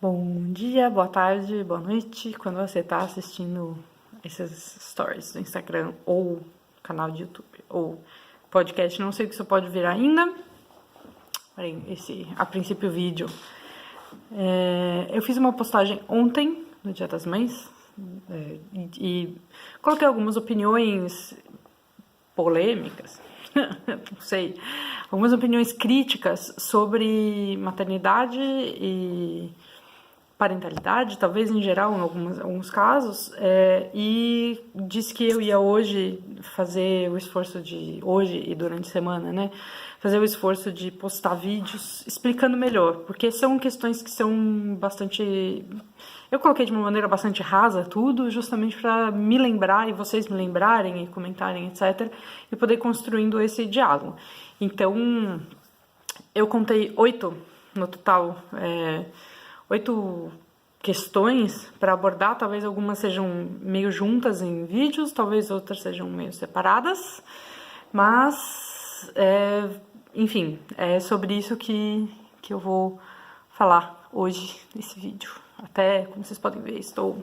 Bom dia, boa tarde, boa noite, quando você está assistindo esses stories do Instagram ou canal de YouTube ou podcast, não sei o que isso pode virar ainda. Esse, a princípio, vídeo. Eu fiz uma postagem ontem, no Dia das Mães, e coloquei algumas opiniões polêmicas, não sei, algumas opiniões críticas sobre maternidade e parentalidade, talvez em geral, em alguns casos, e disse que eu ia hoje fazer o esforço de, hoje e durante a semana, né, fazer o esforço de postar vídeos explicando melhor, porque são questões que são bastante... Eu coloquei de uma maneira bastante rasa tudo, justamente para me lembrar e vocês me lembrarem e comentarem, etc., e poder ir construindo esse diálogo. Então, eu contei 8 no total, 8 questões para abordar, talvez algumas sejam meio juntas em vídeos, talvez outras sejam meio separadas, mas, enfim, é sobre isso que eu vou falar hoje nesse vídeo. Até, como vocês podem ver, estou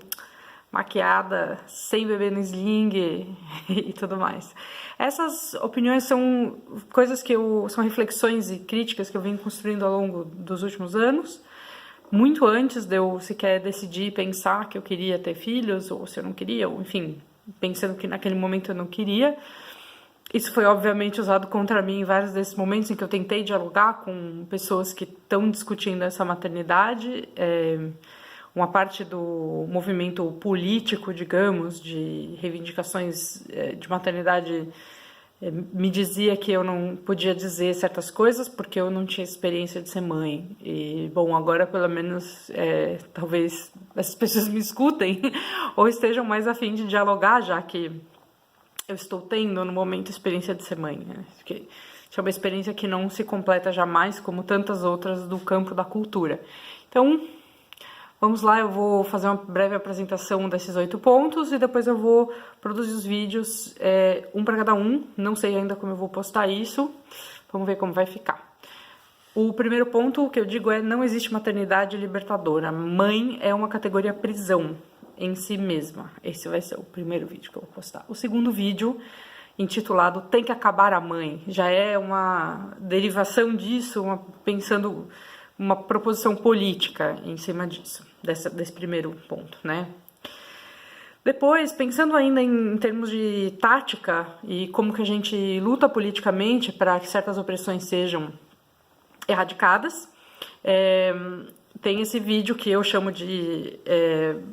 maquiada, sem bebê no sling e tudo mais. Essas opiniões são coisas são reflexões e críticas que eu venho construindo ao longo dos últimos anos, muito antes de eu sequer decidir pensar que eu queria ter filhos, ou se eu não queria, ou enfim, pensando que naquele momento eu não queria. Isso foi obviamente usado contra mim em vários desses momentos em que eu tentei dialogar com pessoas que estão discutindo essa maternidade. Uma parte do movimento político, digamos, de reivindicações de maternidade me dizia que eu não podia dizer certas coisas porque eu não tinha experiência de ser mãe. E, bom, agora pelo menos talvez essas pessoas me escutem ou estejam mais a fim de dialogar, já que eu estou tendo no momento experiência de ser mãe, né? Porque é uma experiência que não se completa jamais, como tantas outras do campo da cultura. Então, vamos lá, eu vou fazer uma breve apresentação desses 8 pontos e depois eu vou produzir os vídeos, um para cada um. Não sei ainda como eu vou postar isso, vamos ver como vai ficar. O primeiro ponto que eu digo não existe maternidade libertadora. Mãe é uma categoria prisão em si mesma. Esse vai ser o primeiro vídeo que eu vou postar. O segundo vídeo, intitulado Tem que Acabar a Mãe, já é uma derivação disso, pensando uma proposição política em cima disso, desse primeiro ponto, né? Depois, pensando ainda em termos de tática e como que a gente luta politicamente para que certas opressões sejam erradicadas, tem esse vídeo que eu chamo de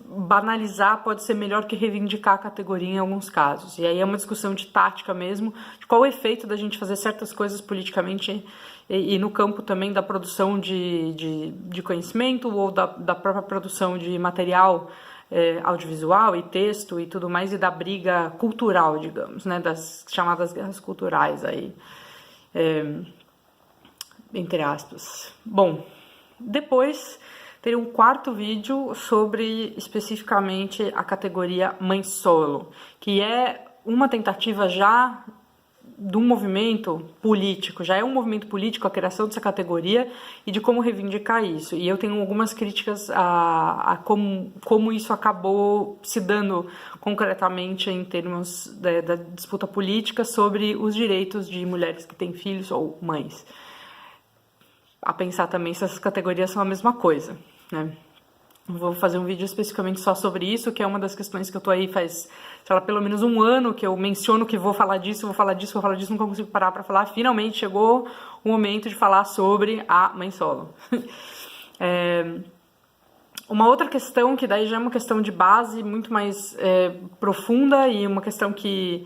banalizar pode ser melhor que reivindicar a categoria em alguns casos. E aí é uma discussão de tática mesmo, de qual o efeito da gente fazer certas coisas politicamente e no campo também da produção de conhecimento ou da própria produção de material audiovisual e texto e tudo mais, e da briga cultural, digamos, né, das chamadas guerras culturais aí, entre aspas. Bom, depois teria um quarto vídeo sobre especificamente a categoria mãe solo, que é uma tentativa já de um movimento político, já é um movimento político a criação dessa categoria e de como reivindicar isso. E eu tenho algumas críticas a como isso acabou se dando concretamente em termos da disputa política sobre os direitos de mulheres que têm filhos ou mães. A pensar também se essas categorias são a mesma coisa, né? Vou fazer um vídeo especificamente só sobre isso, que é uma das questões que eu tô aí faz, sei lá, pelo menos um ano que eu menciono que vou falar disso, nunca consigo parar pra falar. Finalmente chegou o momento de falar sobre a mãe solo. Uma outra questão, que daí já é uma questão de base muito mais profunda e uma questão que,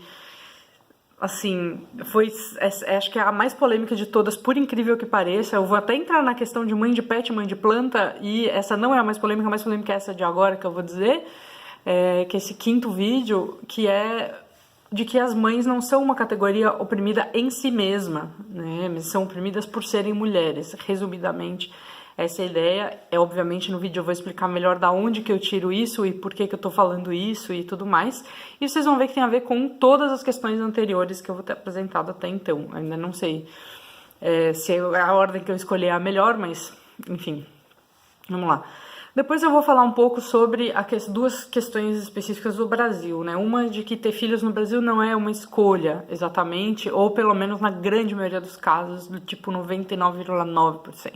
assim, acho que é a mais polêmica de todas, por incrível que pareça. Eu vou até entrar na questão de mãe de pet, mãe de planta, e essa não é a mais polêmica é essa de agora que eu vou dizer, que é esse quinto vídeo, que é de que as mães não são uma categoria oprimida em si mesma, né? Mas são oprimidas por serem mulheres, resumidamente. Essa é a ideia. Obviamente no vídeo eu vou explicar melhor da onde que eu tiro isso e por que que eu tô falando isso e tudo mais. E vocês vão ver que tem a ver com todas as questões anteriores que eu vou ter apresentado até então. Ainda não sei se a ordem que eu escolhi é a melhor, mas enfim, vamos lá. Depois eu vou falar um pouco sobre duas questões específicas do Brasil, né? Uma de que ter filhos no Brasil não é uma escolha, exatamente, ou pelo menos na grande maioria dos casos, do tipo 99,9%.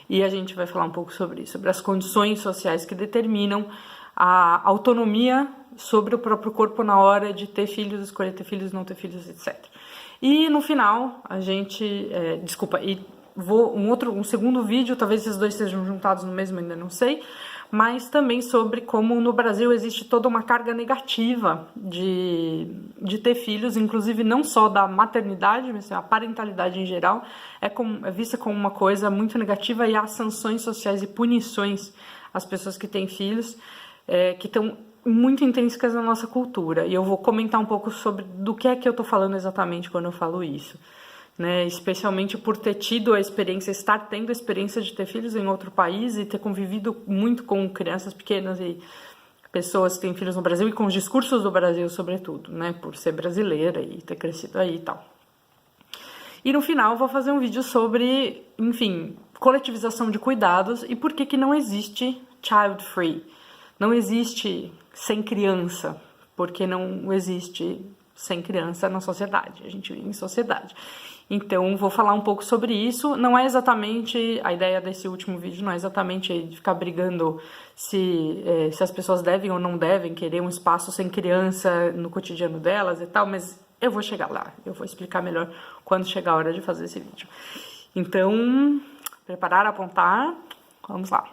E a gente vai falar um pouco sobre isso, sobre as condições sociais que determinam a autonomia sobre o próprio corpo na hora de ter filhos, escolher ter filhos, não ter filhos, etc. E no final, a gente... um segundo vídeo, talvez esses dois sejam juntados no mesmo, ainda não sei, mas também sobre como no Brasil existe toda uma carga negativa de ter filhos, inclusive não só da maternidade, mas a parentalidade em geral é vista como uma coisa muito negativa, e há sanções sociais e punições às pessoas que têm filhos, que estão muito intrínsecas na nossa cultura. E eu vou comentar um pouco sobre do que é que eu estou falando exatamente quando eu falo isso. Né, especialmente por ter tido a experiência, estar tendo a experiência de ter filhos em outro país e ter convivido muito com crianças pequenas e pessoas que têm filhos no Brasil, e com os discursos do Brasil, sobretudo, né, por ser brasileira e ter crescido aí e tal. E no final eu vou fazer um vídeo sobre, enfim, coletivização de cuidados e por que não existe child free. Não existe sem criança, porque não existe sem criança na sociedade. A gente vive em sociedade. Então, vou falar um pouco sobre isso. Não é exatamente, a ideia desse último vídeo não é exatamente de ficar brigando se as pessoas devem ou não devem querer um espaço sem criança no cotidiano delas e tal, mas eu vou chegar lá. Eu vou explicar melhor quando chegar a hora de fazer esse vídeo. Então, preparar, apontar, vamos lá.